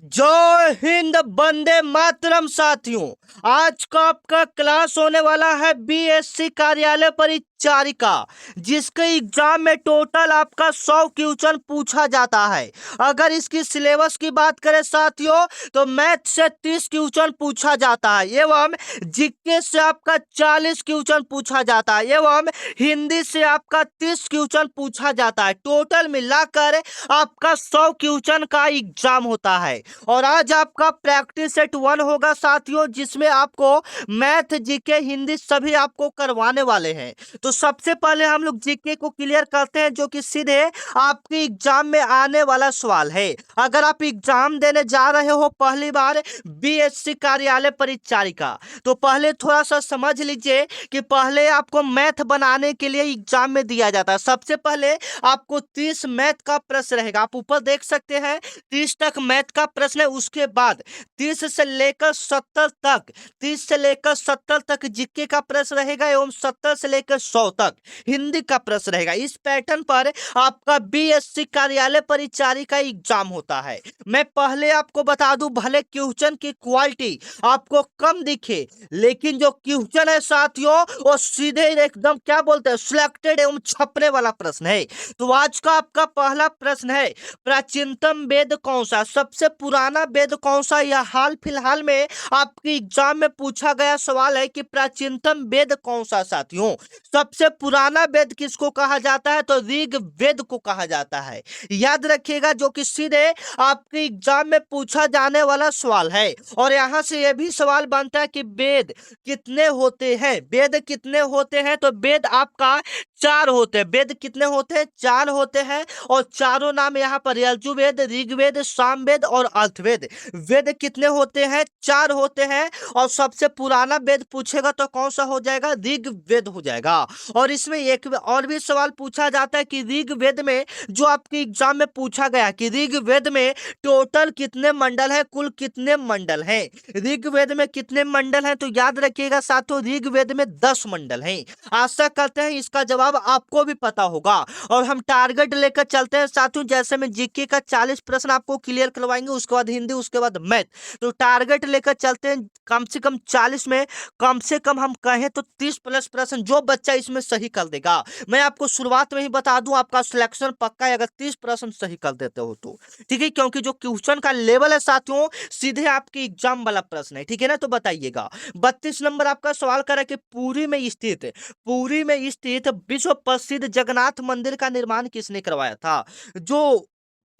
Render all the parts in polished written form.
जय हिंद, वंदे मातरम। साथियों, आज का आपका क्लास होने वाला है बीएससी कार्यालय परिचारिका, जिसके एग्जाम में टोटल आपका 100 क्वेश्चन पूछा जाता है। अगर इसकी सिलेबस की बात करें साथियों, तो मैथ से 30 क्वेश्चन पूछा जाता है एवं जीके से आपका 40 क्वेश्चन पूछा जाता है एवं हिंदी से आपका 30 क्वेश्चन पूछा जाता है। टोटल मिलाकर आपका 100 क्वेश्चन का एग्जाम होता है। और आज आपका प्रैक्टिस सेट 1 होगा साथियों, जिसमें आपको मैथ, जीके, हिंदी सभी आपको करवाने वाले हैं। तो सबसे पहले हम लोग जीके को क्लियर करते हैं, जो कि सीधे आपके एग्जाम में आने वाला सवाल है। अगर आप एग्जाम देने जा रहे हो पहली बार बीएससी कार्यालय परिचारिका, तो पहले थोड़ा सा समझ लीजिए कि पहले आपको मैथ बनाने के लिए एग्जाम में दिया जाता है। सबसे पहले आपको 30 मैथ का प्रश्न रहेगा, आप ऊपर देख सकते हैं 30 तक मैथ का प्रश्न है। उसके बाद 30 से लेकर 70 तक 30 से लेकर 70 तक जीके का प्रश्न रहेगा एवं 70 से लेकर 100 तक हिंदी का प्रश्न रहेगा। इस पैटर्न पर आपका बीएससी कार्यालय परिचारिका एग्जाम होता है। मैं पहले आपको बता दूं, भले क्वेश्चन की क्वालिटी आपको कम दिखे, लेकिन जो क्वेश्चन है साथियों, वो सीधे एकदम क्या बोलते हैं, सिलेक्टेड एवं छपने वाला प्रश्न है। तो आज का आपका पहला प्रश्न है, प्राचीनतम वेद कौन सा, सबसे पुराना वेद कौन सा। यह हाल फिलहाल में आपके एग्जाम में पूछा गया सवाल है कि प्राचीनतम वेद कौन सा। साथियों, सबसे पुराना वेद किसको कहा जाता है, तो ऋग वेद को कहा जाता है। याद रखिएगा, जो कि सीधे आपके एग्जाम में पूछा जाने वाला सवाल है। और यहां से यह भी सवाल बनता है कि वेद कितने होते हैं। वेद कितने होते हैं, तो वेद आपका 4 होते हैं। वेद कितने होते हैं, 4 होते हैं। और चारों नाम यहाँ पर यजुर्वेद, ऋग्वेद, सामवेद और अर्थवेद। वेद कितने होते हैं, 4 होते हैं। और सबसे पुराना वेद पूछेगा तो कौन सा हो जाएगा, ऋग्वेद हो जाएगा। और इसमें एक और भी सवाल पूछा जाता है कि ऋग्वेद में, जो आपके एग्जाम में पूछा गया कि ऋग्वेद में टोटल कितने मंडल है, कुल कितने मंडल हैं। ऋग्वेद में कितने मंडल हैं, तो याद रखिएगा साथियों, ऋग्वेद में 10 मंडल हैं। आशा करते हैं इसका जवाब आपको भी पता होगा। और हम टारगेट लेकर चलते हैं साथियों, जैसे मैं जीके का 40 प्रश्न आपको क्लियर करवाएंगे, उसके बाद हिंदी, उसके बाद मैथ। तो टारगेट लेकर चलते हैं, कम से कम 40 में कम से कम हम कहें तो 30 प्लस प्रश्न जो बच्चा इसमें सही कर देगा। मैं आपको शुरुआत में ही बता दूं, आपका सिलेक्शन पक्का है अगर 30 प्रश्न सही कर देते हो तो। ठीक है, क्योंकि जो क्वेश्चन का लेवल है साथियों, सीधे आपके एग्जाम वाला प्रश्न है। ठीक है ना, तो बताइएगा। 32 नंबर आपका सवाल कर कि पुरी में स्थित विश्व प्रसिद्ध जगन्नाथ मंदिर का निर्माण किसने करवाया था। जो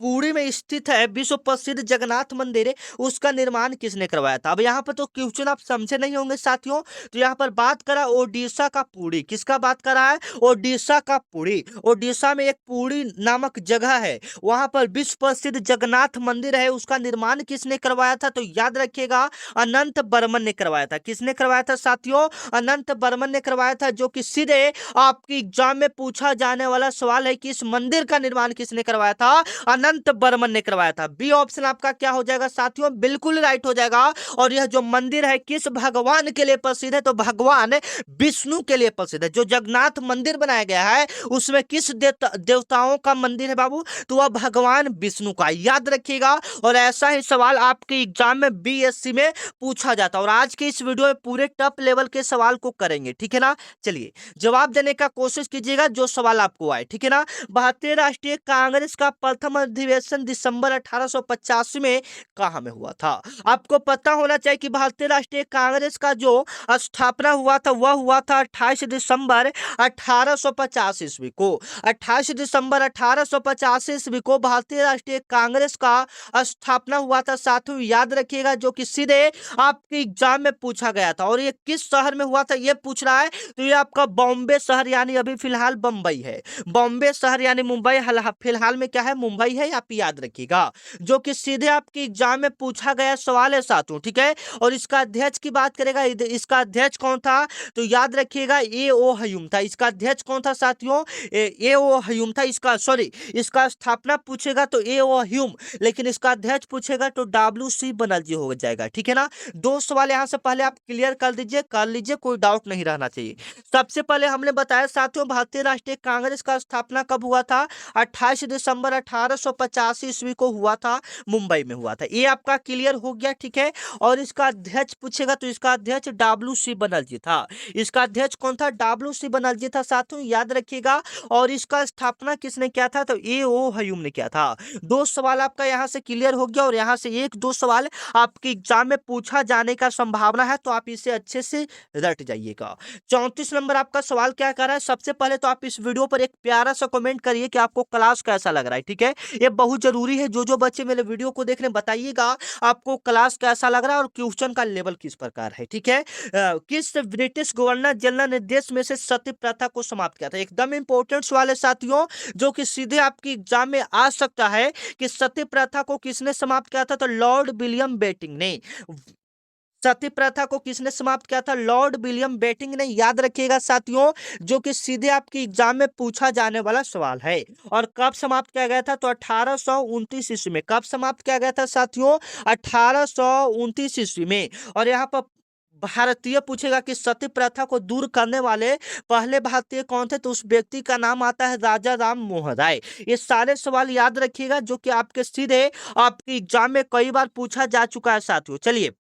पुरी में स्थित है विश्व प्रसिद्ध जगन्नाथ मंदिर है, उसका निर्माण किसने करवाया था। अब यहाँ पर तो क्वेश्चन आप समझे नहीं होंगे साथियों। तो यहाँ पर बात करा ओडिशा का पुरी, किसका बात करा है, ओडिशा का पुरी। ओडिशा में एक पुरी नामक जगह है, वहां पर विश्व प्रसिद्ध जगन्नाथ मंदिर है, उसका निर्माण किसने करवाया था, तो याद रखिएगा अनंत बर्मन ने करवाया था। किसने करवाया था साथियों, अनंत बर्मन ने करवाया था। जो कि सीधे आपके एग्जाम में पूछा जाने वाला सवाल है कि इस मंदिर का निर्माण किसने करवाया था, अनंत बर्मन ने करवाया था। बी ऑप्शन आपका क्या हो जाएगा साथियों, बिल्कुल राइट हो जाएगा। और यह जो मंदिर है किस भगवान के लिए प्रसिद्ध है, तो भगवान विष्णु के लिए प्रसिद्ध है। जो जगन्नाथ मंदिर बनाया गया है उसमें किस देवताओं का मंदिर है बाबू, तो वह भगवान विष्णु का। याद रखिएगा। और ऐसा ही सवाल आपके एग्जाम में बीएससी में पूछा जाता है। और आज के इस वीडियो में पूरे टॉप लेवल के सवाल को करेंगे। ठीक है ना, चलिए जवाब देने का कोशिश कीजिएगा जो सवाल आपको आए। ठीक है ना। भारतीय राष्ट्रीय कांग्रेस का प्रथम अधिवेशन दिसंबर 1885 में कहां में हुआ था। आपको पता होना चाहिए कि भारतीय राष्ट्रीय कांग्रेस का जो स्थापना हुआ था वह हुआ था 28 दिसंबर 1850 ईस्वी को। 28 दिसंबर 1850 ईस्वी को भारतीय राष्ट्रीय कांग्रेस का स्थापना हुआ था साथियों। याद रखिएगा, जो कि सीधे आपके एग्जाम में पूछा गया था। और ये किस शहर में हुआ था ये पूछ रहा है, तो ये आपका बॉम्बे शहर, यानी अभी फिलहाल बम्बई है। बॉम्बे शहर यानी मुंबई, फिलहाल में क्या है, मुंबई है, आप याद रखिएगा। जो कि सीधे आपके एग्जाम में पूछा गया सवाल है साथियों। ठीक है। और इसका अध्यक्ष की बात करेगा, इसका अध्यक्ष कौन था, तो याद रखिएगा ए ओ हयूम था। इसका अध्यक्ष कौन था साथियों, ए ओ हयूम था। इसका स्थापना पूछेगा तो ए ओ हयूम, लेकिन इसका अध्यक्ष पूछेगा तो WC बनर्जी हो जाएगा। ठीक है ना। 2 सवाल यहां से पहले आप क्लियर कर लीजिए, कोई डाउट नहीं रहना चाहिए। सबसे पहले हमने बताया साथियों, भारतीय राष्ट्रीय कांग्रेस का स्थापना कब हुआ था, 28 दिसंबर 1985 ईस्वी को हुआ था, मुंबई में हुआ था। ये आपका क्लियर हो गया, ठीक है। और इसका अध्यक्ष पूछेगा तो इसका अध्यक्ष डब्ल्यू.सी. बनर्जी था। इसका अध्यक्ष कौन था? डब्ल्यू.सी. बनर्जी था साथियों, याद रखिएगा। और इसका स्थापना किसने किया था? तो ए.ओ. ह्यूम ने किया था। दो सवाल आपका यहाँ से क्लियर हो गया और यहाँ से एक दो सवाल आपके एग्जाम में पूछा जाने का संभावना है, तो आप इसे अच्छे से रट जाइएगा। 34 नंबर आपका सवाल क्या कर रहा है? सबसे पहले तो आप इस वीडियो पर एक प्यारा सा कमेंट करिए कि आपको क्लास कैसा लग रहा है, ठीक है। ये बहुत जरूरी है। जो बच्चे मेरे वीडियो को देख रहे हैं, बताइएगा आपको क्लास कैसा लग रहा है और क्वेश्चन का लेवल किस प्रकार है, ठीक है। किस ब्रिटिश गवर्नर जनरल ने देश में से सती प्रथा को समाप्त किया था? एकदम इंपॉर्टेंट सवाल है साथियों, जो कि सीधे आपकी एग्जाम में आ सकता है कि सती प्रथा को किसने समाप्त किया था? तो लॉर्ड विलियम बेटिंग ने। सती प्रथा को किसने समाप्त किया था? लॉर्ड विलियम बेटिंग ने, याद रखिएगा साथियों, जो कि सीधे आपकी एग्जाम में पूछा जाने वाला सवाल है। और कब समाप्त किया गया था? तो 1829 ईस्वी में। कब समाप्त किया गया था साथियों? 1829 ईस्वी में। और यहाँ पर भारतीय पूछेगा कि सती प्रथा को दूर करने वाले पहले भारतीय कौन थे? तो उस व्यक्ति का नाम आता है राजा राम मोहन राय। ये सारे सवाल याद रखिएगा, जो कि आपके सीधे आपके एग्जाम में कई बार पूछा जा चुका है साथियों। चलिए,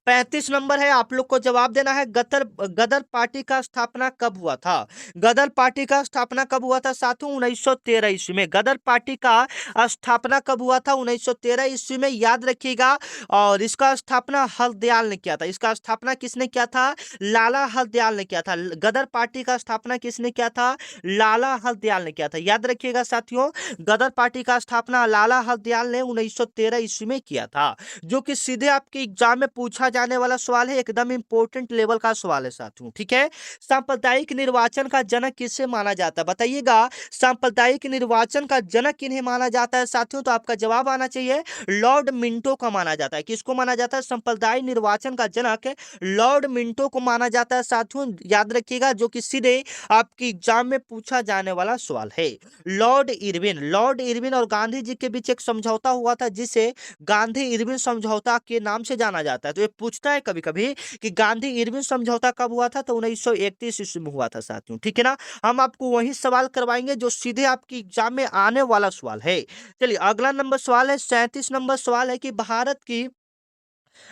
35 नंबर है, आप लोग को जवाब देना है। गदर गदर पार्टी का स्थापना कब हुआ था? गदर पार्टी का स्थापना कब हुआ था साथियों? 1913 ईस्वी में। गदर पार्टी का स्थापना कब हुआ था? 1913 ईस्वी में, याद रखिएगा। और इसका स्थापना हरदयाल ने किया था। इसका स्थापना किसने किया था? लाला हरदयाल ने किया था। गदर पार्टी का स्थापना किसने किया था? लाला हरदयाल ने किया था, याद रखिएगा साथियों। गदर पार्टी का स्थापना लाला हरदयाल ने 1913 ईस्वी में किया था, जो कि सीधे आपके एग्जाम में पूछा जाने वाला सवाल है। एकदम इंपॉर्टेंट लेवल का सवाल है साथियों, ठीक है। सांप्रदायिक निर्वाचन का जनक किसे माना जाता है? बताइएगा, सांप्रदायिक निर्वाचन का जनक किन्हें माना जाता है साथियों? तो आपका जवाब आना चाहिए लॉर्ड मिंटो को माना जाता है। किसको माना जाता है? सांप्रदायिक निर्वाचन का जनक लॉर्ड मिंटो को माना जाता है साथियों, याद रखिएगा, जो कि सीधे आपकी एग्जाम में पूछा जाने वाला सवाल है। लॉर्ड इरविन और गांधी जी के बीच एक समझौता हुआ था, जिसे गांधी इरविन समझौता के नाम से जाना जाता है। तो ये पूछता है कभी कभी कि गांधी इरविन समझौता कब हुआ था? तो 1931 ईस्वी में हुआ था साथियों, ठीक है ना। हम आपको वही सवाल करवाएंगे जो सीधे आपकी एग्जाम में आने वाला सवाल है। चलिए, अगला नंबर सवाल है, 37 नंबर सवाल है कि भारत की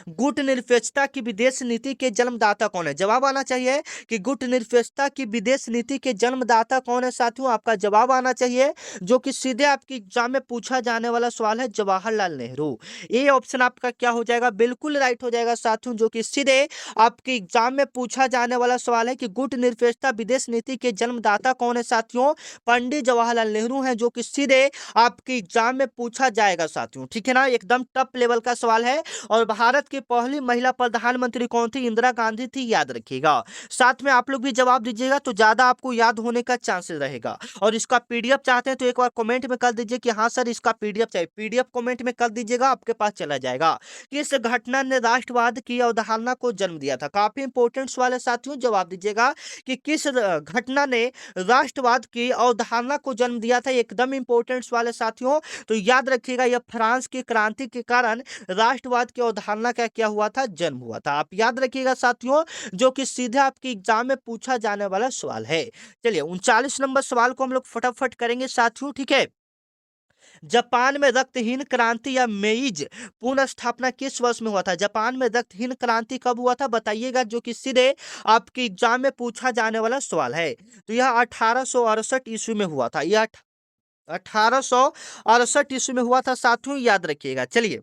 गुटनिरपेक्षता की विदेश नीति के जन्मदाता कौन है? जवाब आना चाहिए कि गुटनिरपेक्षता की विदेश नीति के जन्मदाता कौन है साथियों? आपका जवाब आना चाहिए, जो कि सीधे आपकी एग्जाम में पूछा जाने वाला सवाल है, जवाहरलाल नेहरू। ये ऑप्शन आपका क्या हो जाएगा? बिल्कुल राइट हो जाएगा साथियों, जो कि सीधे आपके एग्जाम में पूछा जाने वाला सवाल है कि गुटनिरपेक्षता विदेश नीति के जन्मदाता कौन है साथियों? पंडित जवाहरलाल नेहरू हैं, जो कि सीधे आपके एग्जाम में पूछा जाएगा साथियों, ठीक है ना। एकदम टफ लेवल का सवाल है। और भारत की पहली महिला प्रधानमंत्री कौन थी? इंदिरा गांधी थी, याद रखिएगा। साथ में आप लोग भी जवाब दीजिएगा, तो ज्यादा आपको याद होने का चांसेस रहेगा। और इसका पीडीएफ चाहते हैं तो एक बार कमेंट में कर दीजिए कि हाँ सर इसका पीडीएफ चाहिए। पीडीएफ कमेंट में कर दीजिएगा, आपके पास चला जाएगा। किस घटना ने राष्ट्रवाद की अवधारणा को जन्म दिया था? काफी इंपॉर्टेंट सवाल है साथियों, जवाब दीजिएगा कि किस घटना ने राष्ट्रवाद की अवधारणा को जन्म दिया था। एकदम इंपॉर्टेंट सवाल है साथियों, तो याद रखिएगा, यह फ्रांस की क्रांति के कारण राष्ट्रवाद की अवधारणा का क्या हुआ था? जन्म हुआ था। आप याद रखिएगा साथियों, जो कि सीधे आपके एग्जाम में पूछा जाने वाला सवाल है। चलिए, 39 नंबर सवाल को हम लोग फटाफट करेंगे साथियों, ठीक है। जापान में रक्तहीन क्रांति या मेइज पुनः स्थापना किस वर्ष में हुआ था? जापान में रक्तहीन क्रांति कब हुआ था? बताइएगा, जो कि सीधे आपके एग्जाम में पूछा जाने वाला सवाल है। तो यह 1868 ईस्वी में हुआ था। यह 1868 ईस्वी में हुआ था साथियों, याद रखिएगा। चलिए,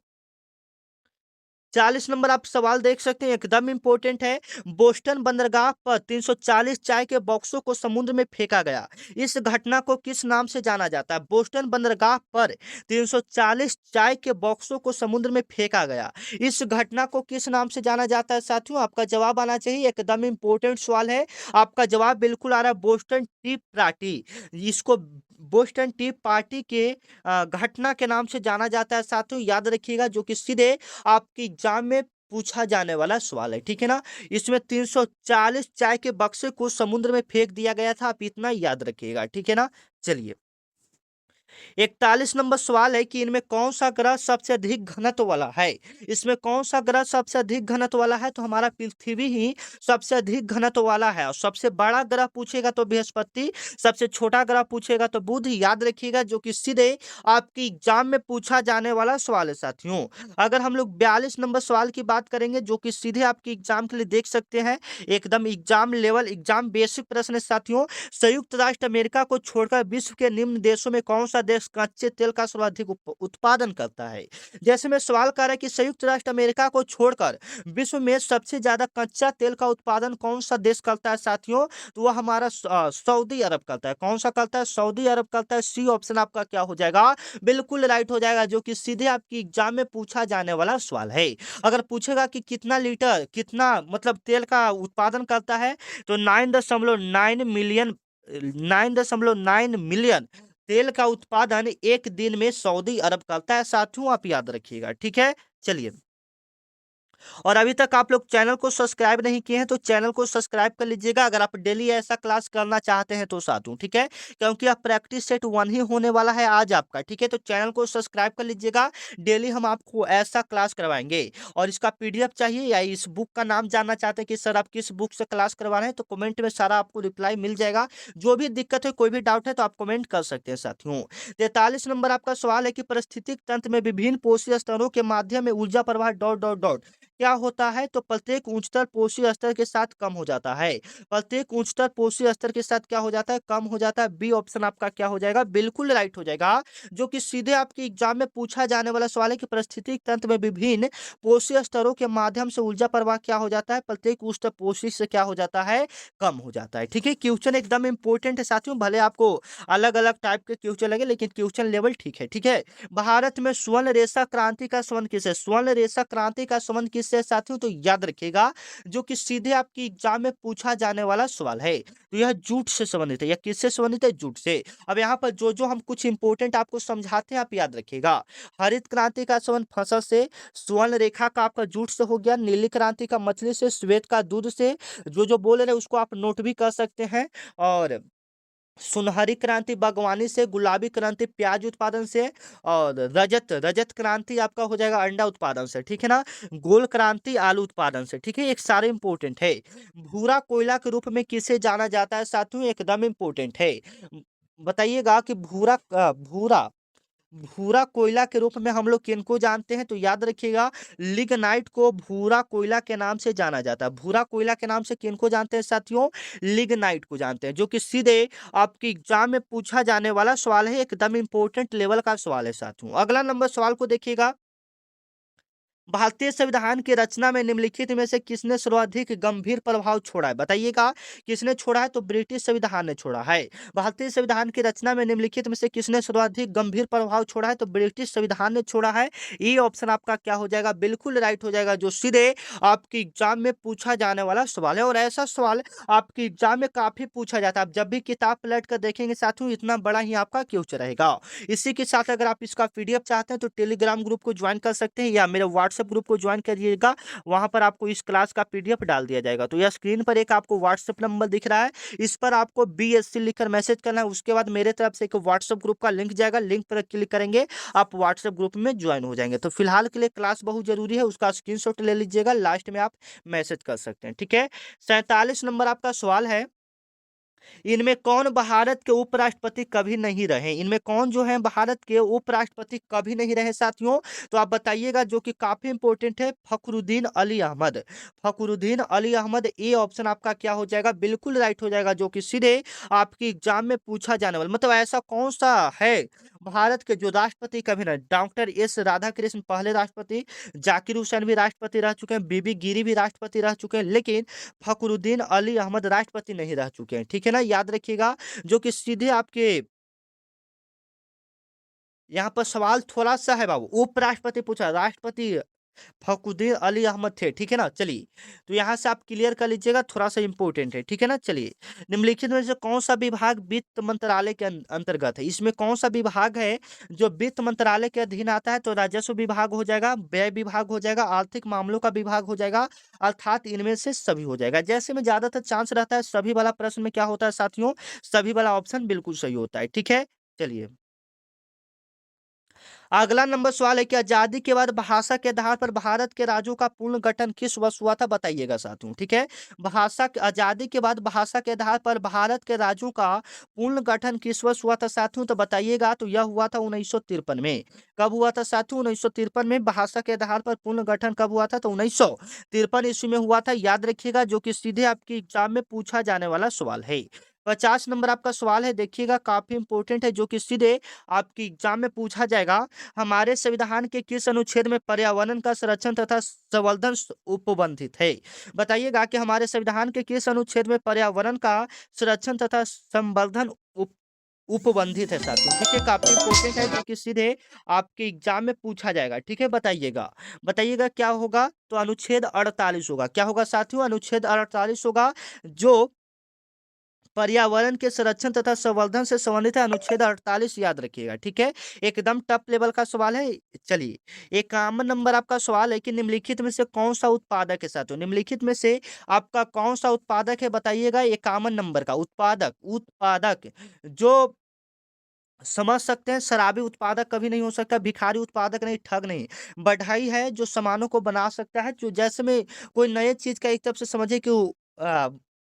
40 नंबर आप सवाल देख सकते हैं, एकदम इंपॉर्टेंट है। बोस्टन बंदरगाह पर 340 चाय के बॉक्सों को समुद्र में फेंका गया। इस घटना को किस नाम से जाना जाता है? बोस्टन बंदरगाह पर 340 चाय के बॉक्सों को समुद्र में फेंका गया। इस घटना को किस नाम से जाना जाता है साथियों? आपका जवाब आना चाहिए। एकदम इंपॉर्टेंट सवाल है, आपका जवाब बिल्कुल आ रहा है, बोस्टन टी पार्टी। इसको बोस्टन टी पार्टी के घटना के नाम से जाना जाता है साथियों, याद रखिएगा, जो कि सीधे आपके एग्जाम में पूछा जाने वाला सवाल है, ठीक है ना। इसमें 340 चाय के बक्से को समुद्र में फेंक दिया गया था, आप इतना याद रखिएगा, ठीक है ना। चलिए, 41 नंबर सवाल है कि इनमें कौन सा ग्रह सबसे अधिक घनत्व वाला है। इसमें कौन सा ग्रह सबसे अधिक घनत्व वाला है, तो हमारा पृथ्वी ही सबसे अधिक घनत्व वाला है। और सबसे बड़ा ग्रह पूछेगा तो बृहस्पति, सबसे छोटा ग्रह पूछेगा तो बुध। याद रखिएगा, जो कि सीधे आपकी एग्जाम में पूछा जाने वाला सवाल है साथियों। अगर हम लोग 42 नंबर सवाल की बात करेंगे, जो कि सीधे आपकी एग्जाम के लिए देख सकते हैं, एकदम एग्जाम लेवल, एग्जाम बेसिक प्रश्न है साथियों। संयुक्त राष्ट्र अमेरिका को छोड़कर विश्व के निम्न देशों में कौन सा देश कच्चे तेल का सर्वाधिक उत्पादन करता है। जैसे में सवाल कर रहा है कि संयुक्त राष्ट्र अमेरिका को छोड़कर विश्व में सबसे ज्यादा कच्चा तेल का उत्पादन कौन सा देश करता है साथियों, तो वह हमारा सऊदी अरब करता है। कौन सा करता है, सऊदी अरब करता है। सी ऑप्शन आपका क्या हो जाएगा, बिल्कुल राइट हो जाएगा, जो कि सीधे आपकी एग्जाम में पूछा जाने वाला सवाल है। अगर पूछेगा कि कितना लीटर, कितना मतलब तेल का उत्पादन करता है, तो 9.9 मिलियन तेल का उत्पादन एक दिन में सऊदी अरब करता है साथियों, आप याद रखिएगा। ठीक है, चलिए। और अभी तक आप लोग चैनल को सब्सक्राइब नहीं किए हैं तो चैनल को सब्सक्राइब कर लीजिएगा, अगर आप डेली ऐसा क्लास करना चाहते हैं तो साथियों। ठीक है, क्योंकि आप प्रैक्टिस सेट 1 ही होने वाला है आज आपका। ठीक है, तो चैनल को सब्सक्राइब कर लीजिएगा, डेली हम आपको ऐसा क्लास करवाएंगे। और इसका पीडीएफ चाहिए या इस बुक का नाम जानना चाहते हैं कि सर आप किस बुक से क्लास करवा रहे हैं, तो कमेंट में सारा आपको रिप्लाई मिल जाएगा। जो भी दिक्कत है, कोई भी डाउट है, तो आप कमेंट कर सकते हैं साथियों। 43 नंबर आपका सवाल है कि पारिस्थितिक तंत्र में विभिन्न पोषक स्तरों के माध्यम में ऊर्जा प्रवाह डॉट डॉट डॉट क्या होता है, तो प्रत्येक उच्चतर पोषी स्तर के साथ कम हो जाता है। प्रत्येक उच्चतर पोषी स्तर के साथ क्या हो जाता है, कम हो जाता है। बी ऑप्शन आपका क्या हो जाएगा, बिल्कुल राइट हो जाएगा, जो कि सीधे आपके एग्जाम में पूछा जाने वाला सवाल है कि पारिस्थितिक तंत्र में विभिन्न पोषी स्तरों के माध्यम से ऊर्जा प्रवाह क्या हो जाता है, प्रत्येक उच्चतर पोषी से क्या हो जाता है, कम हो जाता है। ठीक है, क्वेश्चन एकदम इंपॉर्टेंट है साथियों, भले आपको अलग अलग टाइप के क्वेश्चन लगे, लेकिन क्वेश्चन लेवल ठीक है। ठीक है, भारत में स्वर्ण रेशा क्रांति का संबंध किससे, स्वर्ण रेशा क्रांति का संबंध किससे साथियों, तो याद रखिएगा, जो कि सीधे आपकी एग्जाम में पूछा जाने वाला सवाल है। तो यह जूट से संबंधित है, या किससे संबंधित है, जूट से। अब यहाँ पर जो जो हम कुछ इंपोर्टेंट आपको समझाते हैं, आप याद रखिएगा। हरित क्रांति का संबंध फसल से, स्वर्ण रेखा का आपका जूट से हो गया, नीली क्रांति का मछली से, श्वेत का दूध से। जो जो बोल रहे हैं उसको आप नोट भी कर सकते हैं। और सुनहरी क्रांति बागवानी से, गुलाबी क्रांति प्याज उत्पादन से, और रजत रजत क्रांति आपका हो जाएगा अंडा उत्पादन से। ठीक है ना, गोल क्रांति आलू उत्पादन से। ठीक है, एक सारे इंपोर्टेंट है। भूरा कोयला के रूप में किसे जाना जाता है साथियों, एकदम इंपोर्टेंट है। बताइएगा कि भूरा भूरा कोयला के रूप में हम लोग किनको जानते हैं, तो याद रखिएगा, लिग्नाइट को भूरा कोयला के नाम से जाना जाता है। भूरा कोयला के नाम से किनको जानते हैं साथियों, लिग्नाइट को जानते हैं, जो कि सीधे आपकी एग्जाम में पूछा जाने वाला सवाल है, एकदम इंपॉर्टेंट लेवल का सवाल है साथियों। अगला नंबर सवाल को देखिएगा, भारतीय संविधान की रचना में निम्नलिखित में से किसने सर्वाधिक गंभीर प्रभाव छोड़ा है, बताइएगा किसने छोड़ा है, तो ब्रिटिश संविधान ने छोड़ा है। भारतीय संविधान की रचना में निम्नलिखित में से किसने सर्वाधिक गंभीर प्रभाव छोड़ा है, तो ब्रिटिश संविधान ने छोड़ा है। ये ऑप्शन आपका क्या हो जाएगा, बिल्कुल राइट हो जाएगा, जो सीधे आपकी एग्जाम में पूछा जाने वाला सवाल है। और ऐसा सवाल आपकी एग्जाम में काफी पूछा जाता है, आप जब भी किताब पलट कर देखेंगे साथियों, इतना बड़ा ही आपका क्वेश्चन रहेगा। इसी के साथ अगर आप इसका पीडीएफ चाहते हैं तो टेलीग्राम ग्रुप को ज्वाइन कर सकते हैं, या मेरे व्हाट्सएप ग्रुप को ज्वाइन करिएगा, वहां पर आपको इस क्लास का पीडीएफ डाल दिया जाएगा। तो यह स्क्रीन पर एक आपको व्हाट्सएप नंबर दिख रहा है, इस पर आपको बीएससी लिखकर मैसेज करना है। उसके बाद मेरे तरफ से एक व्हाट्सएप ग्रुप का लिंक जाएगा, लिंक पर क्लिक करेंगे, आप व्हाट्सएप ग्रुप में ज्वाइन हो जाएंगे। तो फिलहाल के लिए क्लास बहुत जरूरी है, उसका स्क्रीनशॉट ले लीजिएगा, लास्ट में आप मैसेज कर सकते हैं। ठीक है, 47 नंबर आपका सवाल है, इनमें कौन भारत के उपराष्ट्रपति कभी नहीं रहे, इनमें कौन जो है भारत के उपराष्ट्रपति कभी नहीं रहे साथियों, तो आप बताइएगा, जो कि काफी इंपॉर्टेंट है, फखरुद्दीन अली अहमद। फखरुद्दीन अली अहमद, ए ऑप्शन आपका क्या हो जाएगा, बिल्कुल राइट हो जाएगा, जो कि सीधे आपकी एग्जाम में पूछा जाने वाला, मतलब ऐसा कौन सा है भारत के जो राष्ट्रपति कभी नहीं। डॉक्टर एस राधा कृष्ण पहले राष्ट्रपति, जाकिर हुसैन भी राष्ट्रपति रह चुके हैं, बीबी गिरी भी राष्ट्रपति रह चुके हैं, लेकिन फखरुद्दीन अली अहमद राष्ट्रपति नहीं रह चुके हैं। ठीक है ना, याद रखिएगा, जो कि सीधे आपके यहाँ पर सवाल थोड़ा सा है बाबू, उपराष्ट्रपति पूछा, राष्ट्रपति फखरुद्दीन अली अहमद थे। ठीक है ना, चलिए, तो यहाँ से आप क्लियर कर लीजिएगा, थोड़ा सा इंपॉर्टेंट है। ठीक है ना, चलिए, निम्नलिखित में से कौन सा विभाग वित्त मंत्रालय के अंतर्गत है, इसमें कौन सा विभाग है जो वित्त मंत्रालय के अधीन आता है, तो राजस्व विभाग हो जाएगा, व्यय विभाग हो जाएगा, आर्थिक मामलों का विभाग हो जाएगा, अर्थात इनमें से सभी हो जाएगा। जैसे में ज्यादातर चांस रहता है सभी वाला प्रश्न में क्या होता है साथियों, सभी वाला ऑप्शन बिल्कुल सही होता है। ठीक है, चलिए। अगला नंबर सवाल है कि आजादी के बाद भाषा के आधार पर भारत के राज्यों का पूर्ण गठन किस वर्ष हुआ था, बताइएगा साथियों। ठीक है, आजादी के बाद भाषा के आधार पर भारत के राज्यों का पूर्ण गठन किस वर्ष हुआ था साथियों, तो बताइएगा। तो यह हुआ था 1953 में। कब हुआ था साथियों? 1953 में भाषा के आधार पर पूर्ण गठन कब हुआ था? तो 1953 ईस्वी में हुआ था, याद रखिएगा, जो कि सीधे आपके एग्जाम में पूछा जाने वाला सवाल है। 50 नंबर आपका सवाल है, देखिएगा, काफी इंपोर्टेंट है, जो कि सीधे आपकी एग्जाम में पूछा जाएगा। हमारे संविधान के किस अनुच्छेद में पर्यावरण का संरक्षण तथा संवर्धन उपबंधित है? बताइएगा कि हमारे संविधान के किस अनुच्छेद में पर्यावरण का संरक्षण तथा संवर्धन उपबंधित है साथियों। ठीक है, काफी इंपॉर्टेंट है, जो कि सीधे आपके एग्जाम में पूछा जाएगा। ठीक है, बताइएगा। बताइएगा क्या होगा? तो अनुच्छेद 48 होगा। क्या होगा साथियों? अनुच्छेद 48 होगा, जो पर्यावरण के संरक्षण तथा संवर्धन से संबंधित है। अनुच्छेद 48 याद रखिएगा। ठीक है, एकदम टफ लेवल का सवाल है। चलिए, 51 नंबर आपका सवाल है कि निम्नलिखित में से कौन सा उत्पादक है साथियों? निम्नलिखित में से आपका कौन सा उत्पादक है, बताइएगा। 51 नंबर का उत्पादक, उत्पादक जो समझ सकते हैं, शराबी उत्पादक कभी नहीं हो सकता, भिखारी उत्पादक नहीं, ठग नहीं। बढ़ई है जो सामानों को बना सकता है, जो जैसे में कोई नए चीज का एक तरफ से समझे कि वो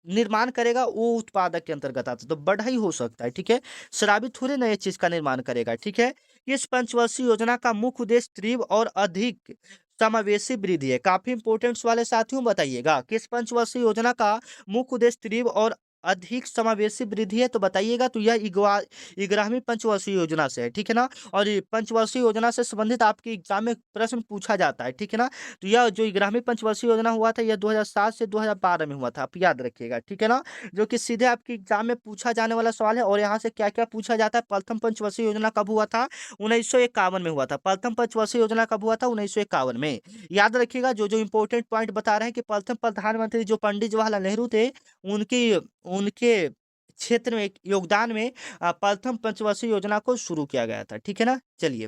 निर्माण करेगा, वो उत्पादक के अंतर्गत आता है। तो बढ़ई हो सकता है। ठीक है, शराबी थोड़े नए चीज का निर्माण करेगा। ठीक है, इस पंचवर्षीय योजना का मुख्य उद्देश्य तीव्र और अधिक समावेशी वृद्धि है। काफी इंपोर्टेंट सवाल है साथियों, बताइएगा। किस पंचवर्षीय योजना का मुख्य उद्देश्य तीव्र और अधिक समावेशी वृद्धि है, तो बताइएगा। तो यह 11वीं पंचवर्षीय योजना से है। ठीक है ना, और ये पंचवर्षीय योजना से संबंधित आपके एग्जाम में प्रश्न पूछा जाता है। ठीक है ना, तो यह जो 11वीं पंचवर्षीय योजना हुआ था, यह 2007 से 2012 में हुआ था, आप याद रखिएगा। ठीक है ना, जो कि सीधे आपके एग्जाम में पूछा जाने वाला सवाल है। और यहाँ से क्या क्या पूछा जाता है? प्रथम पंचवर्षीय योजना कब हुआ था? 1951 में हुआ था। प्रथम पंचवर्षीय योजना कब हुआ था? 1951 में। याद रखिएगा, जो जो इंपॉर्टेंट पॉइंट बता रहे हैं कि प्रथम प्रधानमंत्री जो पंडित जवाहरलाल नेहरू थे, उनकी उनके क्षेत्र में योगदान में प्रथम पंचवर्षीय योजना को शुरू किया गया था। ठीक है ना, चलिए।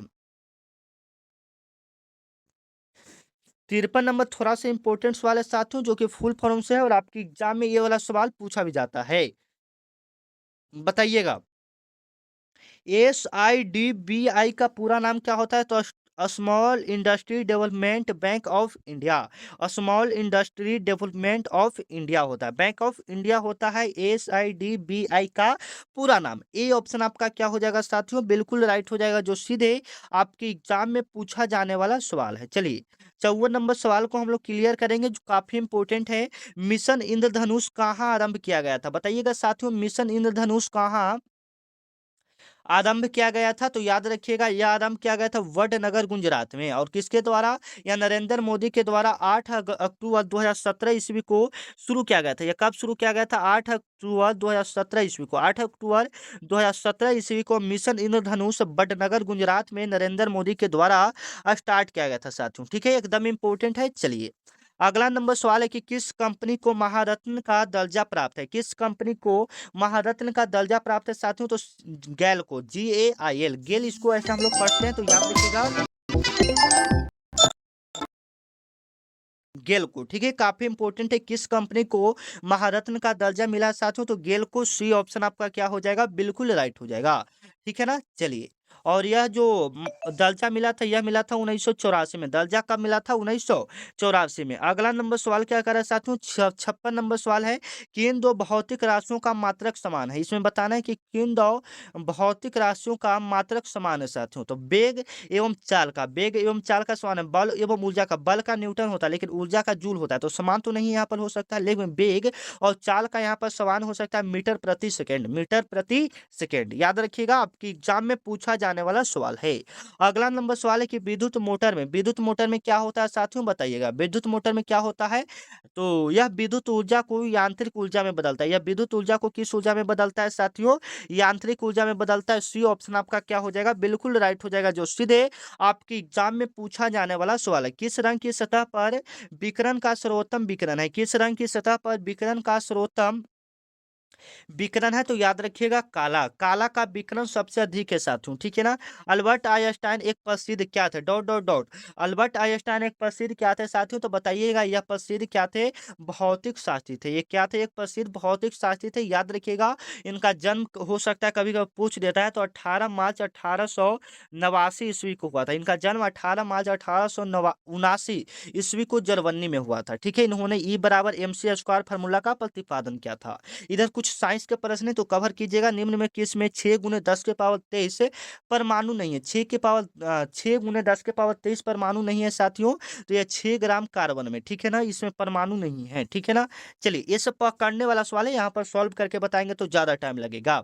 53 नंबर थोड़ा सा इंपॉर्टेंट सवाल है साथियों, जो कि फुल फॉर्म से है, और आपके एग्जाम में ये वाला सवाल पूछा भी जाता है। बताइएगा, SIDBI का पूरा नाम क्या होता है? तो small industry development bank of India. Small industry development of India होता है, बैंक ऑफ इंडिया होता है SIDBI का पूरा नाम। ए ऑप्शन आपका क्या हो जाएगा साथियों? बिल्कुल राइट हो जाएगा, जो सीधे आपके एग्जाम में पूछा जाने वाला सवाल है। चलिए, 54 नंबर सवाल को हम लोग क्लियर करेंगे, जो काफी इंपोर्टेंट है। मिशन इंद्रधनुष कहाँ आरंभ किया गया था? बताइएगा साथियों, मिशन इंद्रधनुष कहाँ आरंभ किया गया था? तो याद रखिएगा, यह आरंभ किया गया था वडनगर गुजरात में। और किसके द्वारा? या नरेंद्र मोदी के द्वारा 8 अक्टूबर 2017 ईस्वी को शुरू किया गया था। यह कब शुरू किया गया था? 8 अक्टूबर 2017 ईस्वी को। 8 अक्टूबर 2017 ईस्वी को मिशन इंद्रधनुष वडनगर गुजरात में नरेंद्र मोदी के द्वारा स्टार्ट किया गया था साथियों। ठीक है, एकदम इंपॉर्टेंट है। चलिए, अगला नंबर सवाल है कि किस कंपनी को महारत्न का दर्जा प्राप्त है? किस कंपनी को महारत्न का दर्जा प्राप्त है साथियों? तो गैल को, GAIL, गेल, इसको ऐसे हम लोग पढ़ते हैं, तो याद रखिएगा, गेल को। ठीक है, काफी इंपॉर्टेंट है, किस कंपनी को महारत्न का दर्जा मिला है साथियों? तो गेल को। सी ऑप्शन आपका क्या हो जाएगा? बिल्कुल राइट हो जाएगा। ठीक है ना, चलिए। और यह जो दर्जा मिला था, यह मिला था 1984 में। दर्जा कब मिला था? 1984 में। अगला नंबर सवाल क्या कर रहा है साथियों? 56 नंबर सवाल है, किन दो भौतिक राशियों का मात्रक समान है? इसमें बताना है कि किन दो भौतिक राशियों का मात्रक समान है साथियों। तो वेग एवं चाल का, वेग एवं चाल का समान है। बल एवं ऊर्जा का, बल का न्यूटन होता है, लेकिन ऊर्जा का जूल होता है। तो समान तो नहीं यहाँ पर हो सकता है, लेकिन वेग और चाल का यहाँ पर समान हो सकता है मीटर प्रति सेकेंड, मीटर प्रति सेकेंड। याद रखिएगा, आपकी एग्जाम में पूछा जाने वाला सवाल है। अगला नंबर सवाल है कि विद्युत मोटर में क्या होता है साथियों? बताइएगा, विद्युत मोटर में क्या होता है? तो यह विद्युत ऊर्जा को यांत्रिक ऊर्जा में बदलता है। यह विद्युत ऊर्जा को किस ऊर्जा में बदलता है साथियों? यांत्रिक ऊर्जा में बदलता है। सी ऑप्शन आपका क्या हो जाएगा? बिल्कुल राइट हो जाएगा, जो सीधे आपकी एग्जाम में पूछा जाने वाला सवाल है। किस रंग की सतह पर विकिरण का सर्वोत्तम विकिरण है? किस रंग की सतह पर विकिरण का सर्वोत्तम विकिरण है तो याद रखिएगा काला, काला का विकिरण सबसे अधिक है साथियों, ठीक है ना। अल्बर्ट आइंस्टाइन एक प्रसिद्ध क्या थे, dot dot dot, Albert Einstein एक प्रसिद्ध क्या थे साथियों, तो बताइएगा यह प्रसिद्ध क्या थे, भौतिक शास्त्री थे। ये क्या थे, एक प्रसिद्ध भौतिक शास्त्री थे, याद रखिएगा। इनका जन्म हो सकता है कभी कभी पूछ देता है, तो 18 मार्च 1889 ईस्वी को हुआ था। इनका जन्म 18 मार्च 1879 ईस्वी को जर्मनी में हुआ था, ठीक है। इन्होंने ई बराबर एम सी स्क्वायर फार्मूला का प्रतिपादन किया था। इधर कुछ साइंस के प्रश्न है तो कवर कीजिएगा। निम्न में किस में 6 गुने 10 के पावर 23 परमाणु नहीं है, 6 गुने 10 के पावर 23 परमाणु नहीं है साथियों। तो यह 6 ग्राम कार्बन में, ठीक है ना, इसमें परमाणु नहीं है, ठीक है ना। चलिए ये सब पकड़ने वाला सवाल है, यहाँ पर सॉल्व करके बताएंगे तो ज्यादा टाइम लगेगा।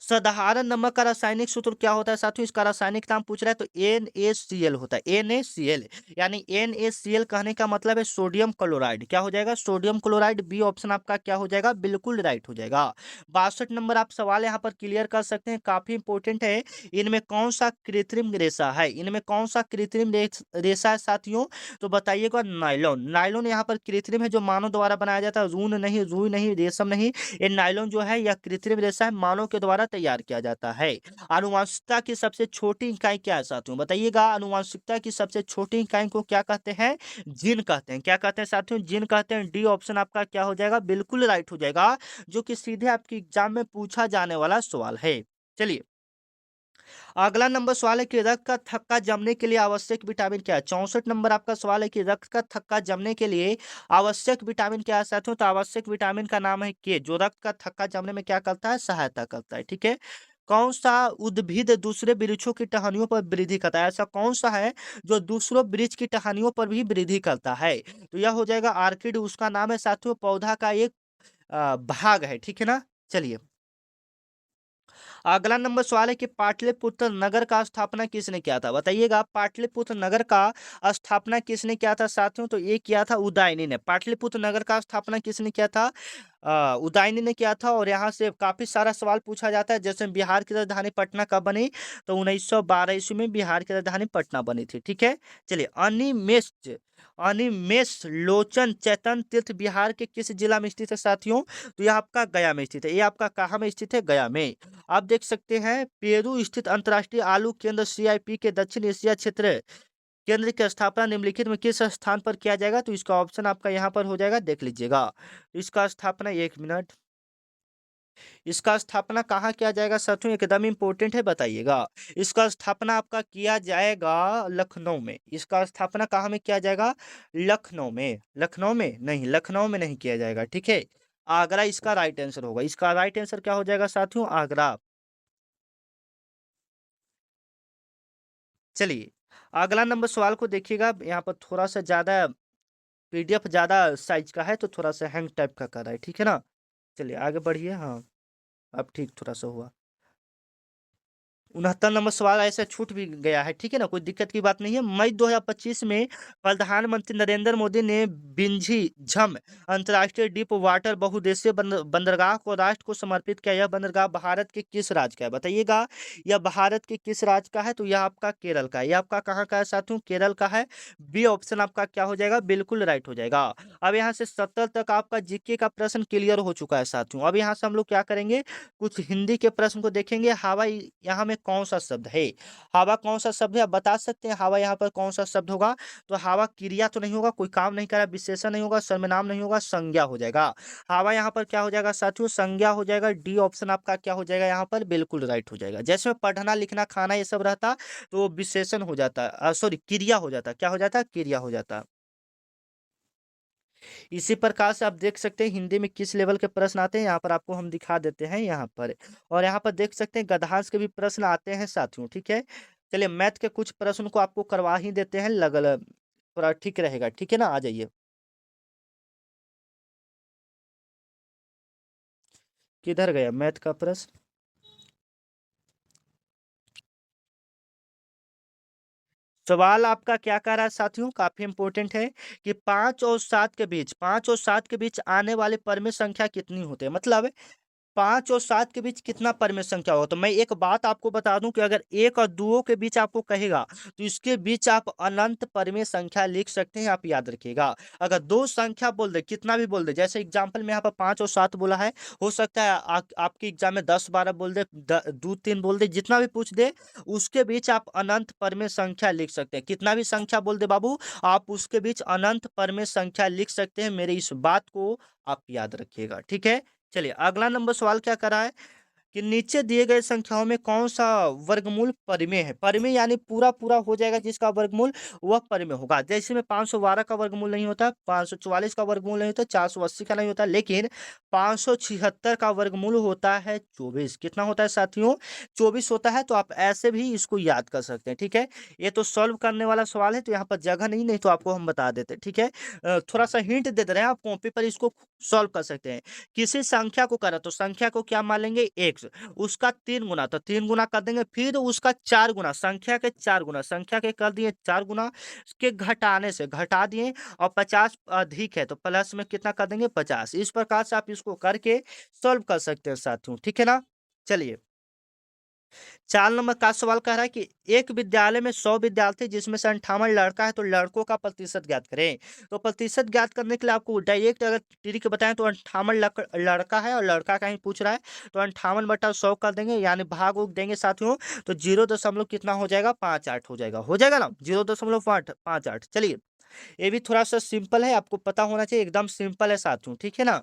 साधारण नमक का रासायनिक सूत्र क्या होता है साथियों, इसका रासायनिक नाम पूछ रहा है तो NaCl होता है, NaCl। यानी NaCl कहने का मतलब है सोडियम क्लोराइड। क्या हो जाएगा, सोडियम क्लोराइड। बी ऑप्शन आपका क्या हो जाएगा, बिल्कुल राइट हो जाएगा। 62 नंबर आप सवाल यहाँ पर क्लियर कर सकते हैं, काफी इंपोर्टेंट है। इनमें कौन सा कृत्रिम रेशा है, इनमें कौन सा कृत्रिम रेशा है साथियों, तो बताइएगा नायलॉन। नायलॉन यहाँ पर कृत्रिम है, जो मानव द्वारा बनाया जाता है, ऊन नहीं, रुई नहीं, रेशम नहीं। ये नायलॉन जो है यह कृत्रिम रेशा है, मानव के द्वारा तैयार किया जाता है। आनुवंशिकता की सबसे छोटी इकाई क्या है साथियों, बताइएगा। आनुवंशिकता की सबसे छोटी इकाई को क्या कहते हैं, जीन कहते हैं। क्या कहते हैं साथियों, जीन कहते हैं। डी ऑप्शन आपका क्या हो जाएगा, बिल्कुल राइट हो जाएगा, जो कि सीधे आपके एग्जाम में पूछा जाने वाला सवाल है। चलिए अगला नंबर सवाल है कि रक्त का थक्का जमने के लिए आवश्यक विटामिन क्या है। 64 नंबर आपका सवाल है कि रक्त का थक्का जमने के लिए आवश्यक विटामिन क्या है साथियों, तो आवश्यक विटामिन का नाम है के, जो रक्त का थक्का जमने में क्या करता है, सहायता करता है, ठीक है। कौन सा उद्भिद दूसरे वृक्षों की टहनियों पर वृद्धि करता है, ऐसा कौन सा है जो दूसरों वृक्ष की टहनियों पर भी वृद्धि करता है, तो यह हो जाएगा आर्किड। उसका नाम है साथियों, पौधा का एक भाग है, ठीक है ना। चलिए अगला नंबर सवाल है कि पाटलिपुत्र नगर का स्थापना किसने किया था, बताइएगा। पाटलिपुत्र नगर का स्थापना किसने किया था साथियों, तो ये किया था उदयनी ने। पाटलिपुत्र नगर का स्थापना किसने किया था, उदयनी ने किया था। और यहाँ से काफी सारा सवाल पूछा जाता है, जैसे बिहार की राजधानी पटना कब बनी, तो 1912 ईस्वी में बिहार की राजधानी पटना बनी थी, ठीक है। चलिए अनिमेष अनिमेष लोचन चैतन्य तीर्थ बिहार के किस जिला में स्थित है साथियों, तो यह आपका गया में स्थित है। ये आपका कहाँ में स्थित है, गया में। आप देख सकते हैं पेरू स्थित अंतर्राष्ट्रीय आलू केंद्र CIP के दक्षिण एशिया क्षेत्र केंद्र की स्थापना निम्नलिखित में किस स्थान पर किया जाएगा, तो इसका ऑप्शन आपका यहाँ पर हो जाएगा, देख लीजिएगा। इसका स्थापना, एक मिनट, इसका स्थापना कहाँ किया जाएगा साथियों, एकदम इंपॉर्टेंट है, बताइएगा। इसका स्थापना आपका किया जाएगा लखनऊ में। इसका स्थापना कहाँ में किया जाएगा, लखनऊ में। लखनऊ में नहीं, लखनऊ में नहीं किया जाएगा, ठीक है। आगरा इसका राइट आंसर होगा। इसका राइट आंसर क्या हो जाएगा साथियों, आगरा। चलिए अगला नंबर सवाल को देखिएगा, यहाँ पर थोड़ा सा ज्यादा PDF ज्यादा साइज का है, तो थोड़ा सा हैंग टाइप का कर रहा है, ठीक है ना। चलिए आगे बढ़िए, हाँ अब ठीक थोड़ा सा हुआ। 69 नंबर सवाल ऐसे छूट भी गया है, ठीक है ना, कोई दिक्कत की बात नहीं है। मई 2025 में प्रधानमंत्री नरेंद्र मोदी ने बिंझी झम अंतर्राष्ट्रीय डीप वाटर बहुउद्देशीय बंदरगाह को राष्ट्र को समर्पित किया। यह बंदरगाह भारत के किस राज्य का है, बताइएगा। यह भारत के किस राज्य का है, तो यह आपका केरल का है। यह आपका कहाँ का है साथियों, केरल का है। बी ऑप्शन आपका क्या हो जाएगा, बिल्कुल राइट हो जाएगा। अब यहाँ से 70 तक आपका जीके का प्रश्न क्लियर हो चुका है साथियों। अब यहाँ से हम लोग क्या करेंगे, कुछ हिंदी के प्रश्न को देखेंगे। हवा यहाँ में कौन सा शब्द है, हवा कौन सा शब्द है, आप बता सकते हैं हवा यहाँ पर कौन सा शब्द होगा, तो हवा क्रिया तो नहीं होगा, कोई काम नहीं कर रहा, विशेषण नहीं होगा, सर्वनाम नहीं होगा, संज्ञा हो जाएगा। हवा यहाँ पर क्या हो जाएगा साथियों, संज्ञा हो जाएगा। डी ऑप्शन आपका क्या हो जाएगा, यहाँ पर बिल्कुल राइट हो जाएगा। जैसे में पढ़ना लिखना खाना ये सब रहता तो वो विशेषण हो जाता, सॉरी क्रिया हो जाता, क्या हो जाता, क्रिया हो जाता। इसी प्रकार से आप देख सकते हैं हिंदी में किस लेवल के प्रश्न आते हैं, यहाँ पर आपको हम दिखा देते हैं यहाँ पर। और यहाँ पर देख सकते हैं गद्यांश के भी प्रश्न आते हैं साथियों, ठीक है। चलिए मैथ के कुछ प्रश्न को आपको करवा ही देते हैं, लगल थोड़ा ठीक रहेगा, ठीक है ना। आ जाइए, किधर गया मैथ का प्रश्न। सवाल आपका क्या कह रहा है साथियों, काफी इंपॉर्टेंट है कि 5 और 7 के बीच, 5 और 7 के बीच आने वाले परमेय संख्या कितनी होते हैं, मतलब 5 और 7 के बीच कितना परिमेय संख्या होगा। तो मैं एक बात आपको बता दूं कि अगर 1 और 2 के बीच आपको कहेगा तो इसके बीच आप अनंत परिमेय संख्या लिख सकते हैं, आप याद रखिएगा। अगर दो संख्या बोल दे, कितना भी बोल दे, जैसे एग्जाम्पल में यहाँ पर 5 और 7 बोला है, हो सकता है आपके एग्जाम में 10 12 बोल दे, 2 3 बोल दे, जितना भी पूछ दे उसके बीच आप अनंत परिमेय संख्या लिख सकते हैं। कितना भी संख्या बोल दे बाबू, आप उसके बीच अनंत परिमेय संख्या लिख सकते हैं। मेरे इस बात को आप याद रखिएगा, ठीक है। चलिए अगला नंबर सवाल क्या कर रहा है कि नीचे दिए गए संख्याओं में कौन सा वर्गमूल परिमेय है। परिमेय यानी पूरा पूरा हो जाएगा, जिसका वर्गमूल वह परिमेय होगा। जैसे में 512 का वर्गमूल नहीं होता, 544 का वर्गमूल नहीं होता, 480 का नहीं होता, लेकिन 576 का वर्गमूल होता है 24। कितना होता है साथियों, 24 होता है। तो आप ऐसे भी इसको याद कर सकते हैं, ठीक है। ये तो सॉल्व करने वाला सवाल है, तो यहाँ पर जगह नहीं तो आपको हम बता देते, ठीक है। थोड़ा सा हिंट दे दे रहे हैं, आप कॉपी पर इसको सॉल्व कर सकते हैं। किसी संख्या को करा तो संख्या को क्या मान लेंगे, एक्स, उसका 3 गुना तो 3 गुना कर देंगे, फिर उसका 4 गुना, संख्या के 4 गुना, संख्या के कर दिए 4 गुना, के घटाने से घटा दिए, और 50 अधिक है तो प्लस में कितना कर देंगे, 50। इस प्रकार से आप इसको करके सॉल्व कर सकते हैं साथियों, ठीक है ना। चलिए 4 नंबर का सवाल कह रहा है कि एक विद्यालय में 100 विद्यार्थी जिसमें से 58 लड़का है, तो लड़कों का प्रतिशत ज्ञात करें। तो प्रतिशत ज्ञात करने के लिए आपको डायरेक्ट अगर ट्रिक बताएं तो 58 लड़का है और लड़का का ही पूछ रहा है, तो 58/100 कर देंगे, यानी भाग उग देंगे साथियों, तो 0 दशमलव कितना हो जाएगा, 58 हो जाएगा ना, 0.58। चलिए ये भी थोड़ा सा सिंपल है, आपको पता होना चाहिए, एकदम सिंपल है साथियों, ठीक है ना।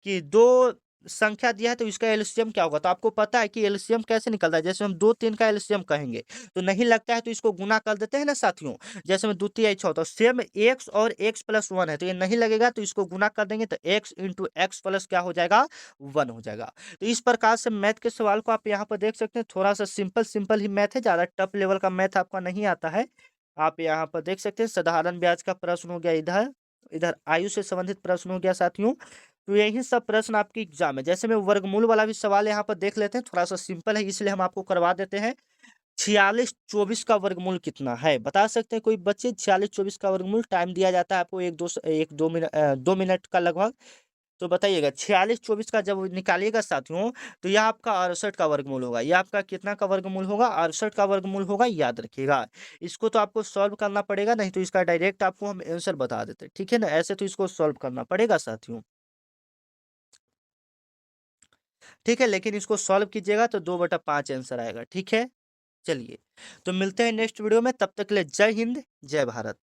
कि दो संख्या दिया है तो इसका एलसीएम क्या होगा, तो आपको पता है कि एलसीएम कैसे निकलता है। जैसे हम 2 3 का एलसीएम कहेंगे तो नहीं लगता है, तो इसको गुना कर देते हैं ना साथियों। जैसे में द्वितीय इच्छा होता है, सेम एक्स और एक्स प्लस 1 है, तो ये नहीं लगेगा, तो इसको गुना कर देंगे, तो एक्स इंटू एक्स प्लस क्या हो जाएगा, 1 हो जाएगा। तो इस प्रकार से मैथ के सवाल को आप यहाँ पर देख सकते हैं, थोड़ा सा सिंपल सिंपल ही मैथ है, ज्यादा टफ लेवल का मैथ आपका नहीं आता है। आप यहाँ पर देख सकते हैं साधारण ब्याज का प्रश्न हो गया, इधर इधर आयु से संबंधित प्रश्न हो गया साथियों। तो यही सब प्रश्न आपकी एग्जाम है। जैसे में वर्गमूल वाला भी सवाल यहाँ पर देख लेते हैं, थोड़ा सा सिंपल है इसलिए हम आपको करवा देते हैं। 46 24 का वर्गमूल कितना है, बता सकते हैं कोई बच्चे। 46 24 का वर्गमूल, टाइम दिया जाता है आपको 2 मिनट का लगभग। तो बताइएगा 46 24 का जब निकालिएगा साथियों, तो यह आपका 68 का वर्गमूल होगा। यह आपका कितना का वर्गमूल होगा, 68 का वर्गमूल होगा, याद रखिएगा। इसको तो आपको सॉल्व करना पड़ेगा, नहीं तो इसका डायरेक्ट आपको हम आंसर बता देते, ठीक है ना। ऐसे तो इसको सॉल्व करना पड़ेगा साथियों, ठीक है। लेकिन इसको सॉल्व कीजिएगा तो 2/5 आंसर आएगा, ठीक है। चलिए तो मिलते हैं नेक्स्ट वीडियो में, तब तक के लिए जय हिंद जय भारत।